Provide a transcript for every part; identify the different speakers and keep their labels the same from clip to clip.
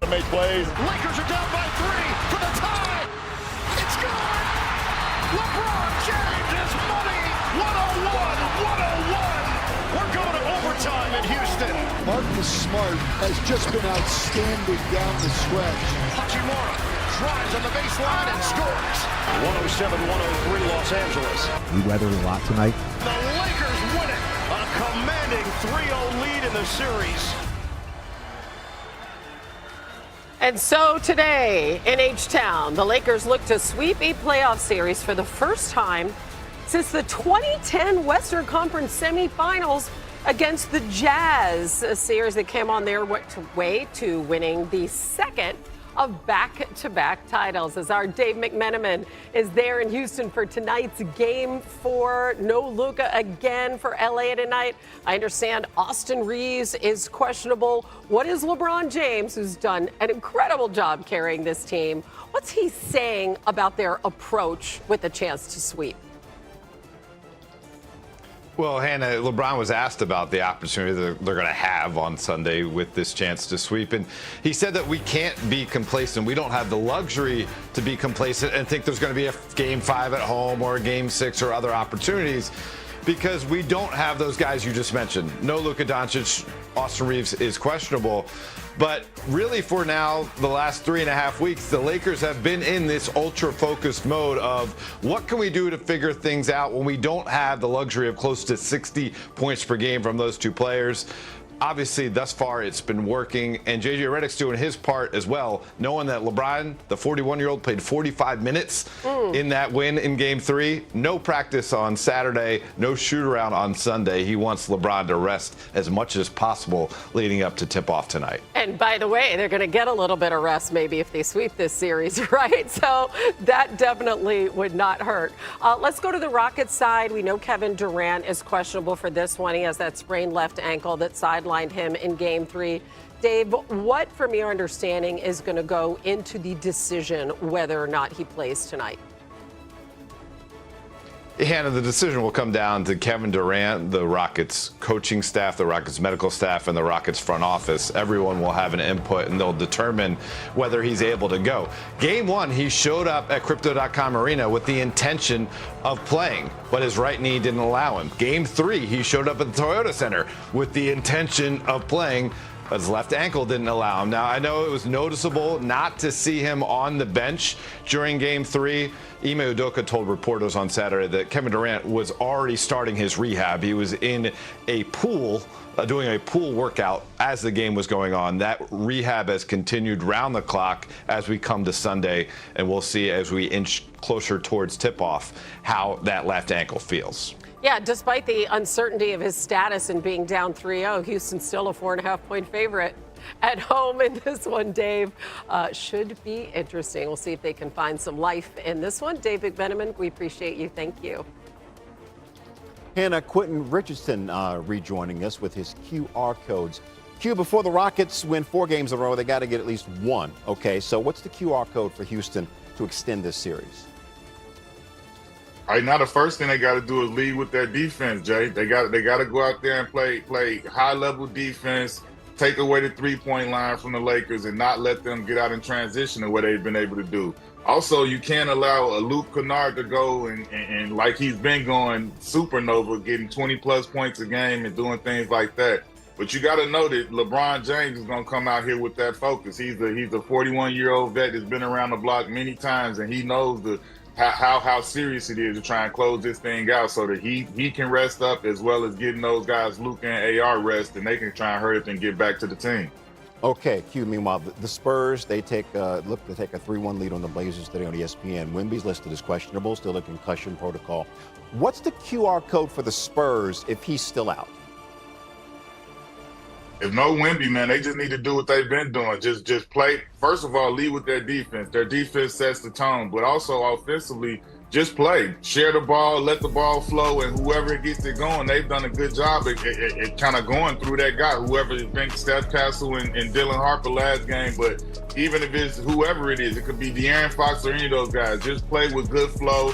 Speaker 1: Make plays.
Speaker 2: Lakers are down by 3 for the tie. It's good. LeBron James is money. 101. We're going to overtime in Houston.
Speaker 3: Marcus Smart has just been outstanding down the stretch.
Speaker 2: Hachimura drives on the baseline and scores. 107-103 Los Angeles.
Speaker 4: We weathered a lot tonight.
Speaker 2: The Lakers win it. A commanding 3-0 lead in the series.
Speaker 5: And so today in H-Town, the Lakers look to sweep a playoff series for the first time since the 2010 Western Conference semifinals against the Jazz, a series that came on their way to winning the second of back-to-back titles. As our Dave McMenamin is there in Houston for tonight's Game 4. No Luka again for LA tonight. I understand Austin Reeves is questionable. What is LeBron James, who's done an incredible job carrying this team? What's he saying about their approach with a chance to sweep?
Speaker 6: Well, Hannah, LeBron was asked about the opportunity that they're going to have on Sunday with this chance to sweep. And he said that we can't be complacent. We don't have the luxury to be complacent and think there's going to be a Game 5 at home or a Game 6 or other opportunities, because we don't have those guys you just mentioned. No Luka Doncic. Austin Reeves is questionable. But really, for now, the last 3.5 weeks, the Lakers have been in this ultra-focused mode of what can we do to figure things out when we don't have the luxury of close to 60 points per game from those two players. Obviously, thus far, it's been working, and J.J. Redick's doing his part as well, knowing that LeBron, the 41-year-old, played 45 minutes in that win in Game 3. No practice on Saturday, no shoot-around on Sunday. He wants LeBron to rest as much as possible leading up to tip-off tonight.
Speaker 5: And by the way, they're going to get a little bit of rest maybe if they sweep this series, right? So that definitely would not hurt. Let's go to the Rockets side. We know Kevin Durant is questionable for this one. He has that sprained left ankle that sidelined him in Game 3. Dave, what, from your understanding, is going to go into the decision whether or not he plays tonight?
Speaker 6: Hannah, the decision will come down to Kevin Durant, the Rockets coaching staff, the Rockets medical staff, and the Rockets front office. Everyone will have an input, and they'll determine whether he's able to go. Game 1, he showed up at Crypto.com Arena with the intention of playing, but his right knee didn't allow him. Game 3, he showed up at the Toyota Center with the intention of playing, but his left ankle didn't allow him. Now, I know it was noticeable not to see him on the bench during Game 3. Ime Udoka told reporters on Saturday that Kevin Durant was already starting his rehab. He was in a pool, doing a pool workout as the game was going on. That rehab has continued round the clock as we come to Sunday, and we'll see as we inch closer towards tip-off how that left ankle feels.
Speaker 5: Yeah, despite the uncertainty of his status and being down 3-0, Houston's still a 4.5-point favorite at home in this one, Dave. Should be interesting. We'll see if they can find some life in this one. Dave McMenamin, we appreciate you. Thank you.
Speaker 4: Hannah, Quentin Richardson rejoining us with his QR codes. Q, before the Rockets win 4 games in a row, they got to get at least one. Okay, so what's the QR code for Houston to extend this series?
Speaker 7: All right, now the first thing they got to do is lead with their defense, Jay. They got to go out there and play high-level defense, take away the three-point line from the Lakers, and not let them get out in transition the way they've been able to do. Also, you can't allow a Luke Kennard to go and like he's been going, supernova, getting 20-plus points a game and doing things like that. But you got to know that LeBron James is going to come out here with that focus. He's a 41-year-old vet that's been around the block many times, and he knows how serious it is to try and close this thing out so that he can rest up, as well as getting those guys Luka and AR rest, and they can try and hurry up and get back to the team.
Speaker 4: Okay, Q, meanwhile, the Spurs, they look to take a 3-1 lead on the Blazers today on ESPN. Wemby's listed as questionable, still a concussion protocol. What's the QR code for the Spurs if he's still out?
Speaker 7: If no Wemby, man, they just need to do what they've been doing. Just play. First of all, lead with their defense. Their defense sets the tone, but also offensively, just play, share the ball, let the ball flow, and whoever gets it going, they've done a good job at kind of going through that guy, whoever it been Steph Castle and Dylan Harper last game. But even if it's whoever it is, it could be De'Aaron Fox or any of those guys, just play with good flow.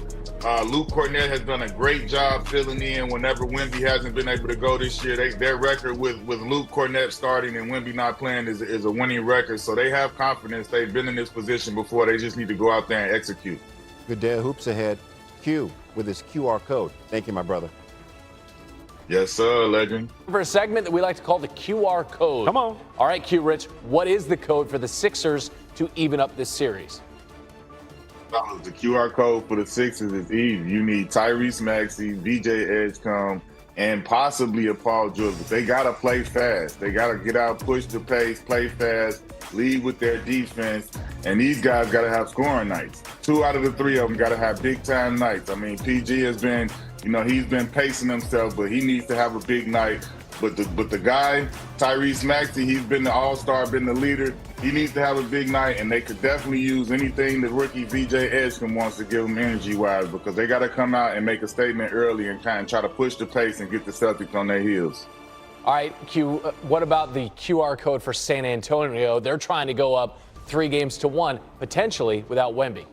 Speaker 7: Luke Cornett has done a great job filling in whenever Wemby hasn't been able to go this year. Their record with Luke Cornett starting and Wemby not playing is a winning record. So they have confidence. They've been in this position before. They just need to go out there and execute.
Speaker 4: Good day of hoops ahead. Q with his QR code. Thank you, my brother.
Speaker 7: Yes, sir, legend.
Speaker 1: For a segment that we like to call the QR code.
Speaker 8: Come on.
Speaker 1: All right, Q Rich, what is the code for the Sixers to even up this series?
Speaker 7: The QR code for the Sixers is easy. You need Tyrese Maxey, VJ Edgecombe, and possibly a Paul George. But they got to play fast. They got to get out, push the pace, play fast, lead with their defense. And these guys got to have scoring nights. 2 out of the 3 of them got to have big-time nights. I mean, PG has been, he's been pacing himself, but he needs to have a big night. But the guy, Tyrese Maxey, he's been the all-star, been the leader. He needs to have a big night, and they could definitely use anything the rookie VJ Edgecombe wants to give them energy-wise, because they got to come out and make a statement early and kind of try to push the pace and get the Celtics on their heels.
Speaker 1: All right, Q, what about the QR code for San Antonio? They're trying to go up 3-1, potentially without Wemby.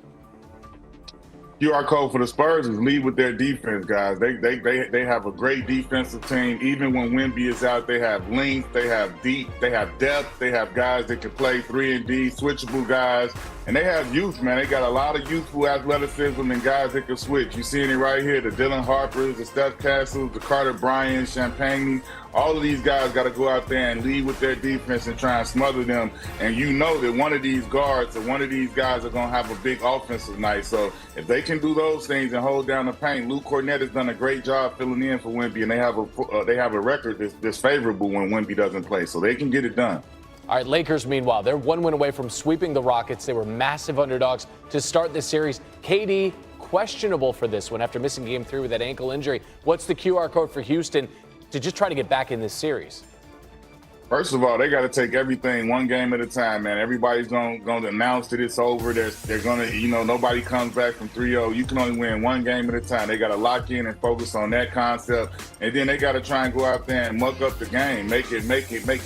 Speaker 7: QR code for the Spurs is lead with their defense, guys. They have a great defensive team. Even when Wemby is out, they have length, they have they have depth, they have guys that can play 3-and-D, switchable guys, and they have youth, man. They got a lot of youthful athleticism and guys that can switch. You seeing it right here, the Dylan Harpers, the Steph Castles, the Carter Bryant, Champagne. All of these guys got to go out there and lead with their defense and try and smother them. And you know that one of these guards or one of these guys are going to have a big offensive night. So if they can do those things and hold down the paint, Luke Cornett has done a great job filling in for Wemby, and they have a record that's favorable when Wemby doesn't play. So they can get it done.
Speaker 1: All right, Lakers, meanwhile, they're 1 win away from sweeping the Rockets. They were massive underdogs to start this series. KD questionable for this one after missing game 3 with that ankle injury. What's the QR code for Houston to just try to get back in this series?
Speaker 7: First of all, they got to take everything one game at a time, man. Everybody's going to announce that it's over. They're going to, nobody comes back from 3-0. You can only win one game at a time. They got to lock in and focus on that concept. And then they got to try and go out there and muck up the game, make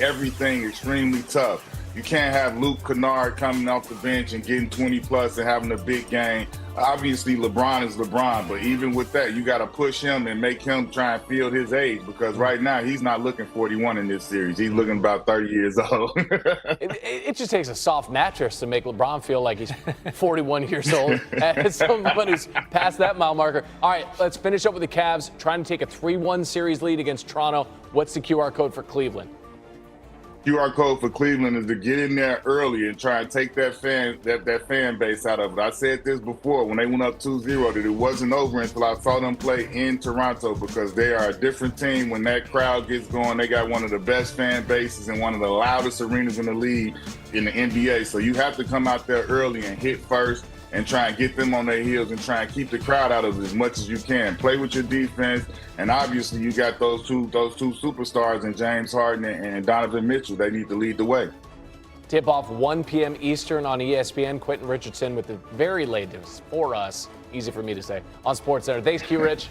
Speaker 7: everything extremely tough. You can't have Luke Kennard coming off the bench and getting 20+ and having a big game. Obviously, LeBron is LeBron, but even with that, you got to push him and make him try and field his age, because right now he's not looking 41 in this series. He's looking about 30 years old.
Speaker 1: It just takes a soft mattress to make LeBron feel like he's 41 years old, as someone who's past that mile marker. All right, let's finish up with the Cavs trying to take a 3-1 series lead against Toronto. What's the QR code for Cleveland?
Speaker 7: QR code for Cleveland is to get in there early and try and take that fan base out of it. I said this before when they went up 2-0 that it wasn't over until I saw them play in Toronto, because they are a different team when that crowd gets going. They got one of the best fan bases and one of the loudest arenas in the league in the NBA. So you have to come out there early and hit first and try and get them on their heels and try and keep the crowd out of it as much as you can. Play with your defense, and obviously you got those two superstars in James Harden and Donovan Mitchell. They need to lead the way.
Speaker 1: Tip off 1 p.m. Eastern on ESPN. Quentin Richardson with the very latest for us. Easy for me to say on SportsCenter. Thanks, Q Rich.